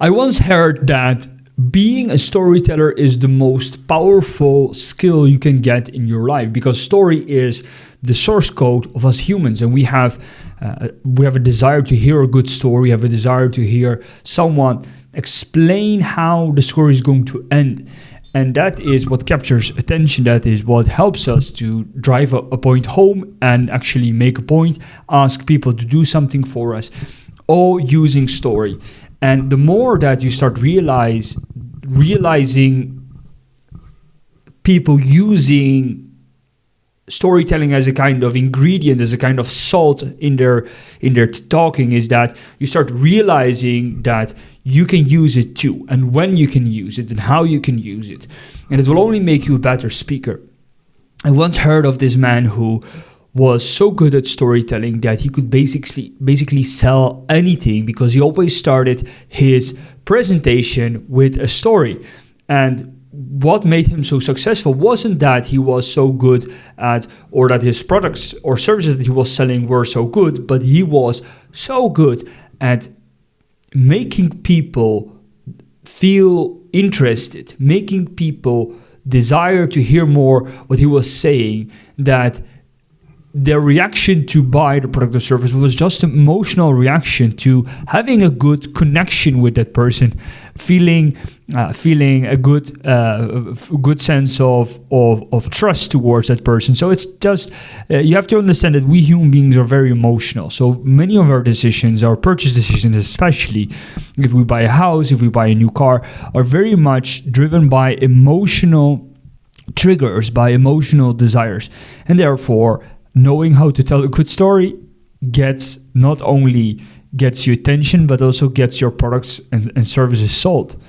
I once heard that being a storyteller is the most powerful skill you can get in your life, because story is the source code of us humans, and we have a desire to hear a good story. We have a desire to hear someone explain how the story is going to end. And that is what captures attention. That is what helps us to drive a point home and actually make a point, ask people to do something for us, all using story. And the more that you start realizing people using storytelling as a kind of ingredient, as a kind of salt in their talking, is that you start realizing that you can use it too, and when you can use it and how you can use it. And it will only make you a better speaker. I once heard of this man who was so good at storytelling that he could basically sell anything, because he always started his presentation with a story. And what made him so successful wasn't that he was so good at, or that his products or services that he was selling were so good, but he was so good at making people feel interested, making people desire to hear more what he was saying, that their reaction to buy the product or service was just an emotional reaction to having a good connection with that person, feeling a good sense of trust towards that person. So it's just you have to understand that we human beings are very emotional. So many of our decisions, our purchase decisions, especially if we buy a house, if we buy a new car, are very much driven by emotional triggers, by emotional desires, and therefore knowing how to tell a good story not only gets you attention, but also gets your products and services sold.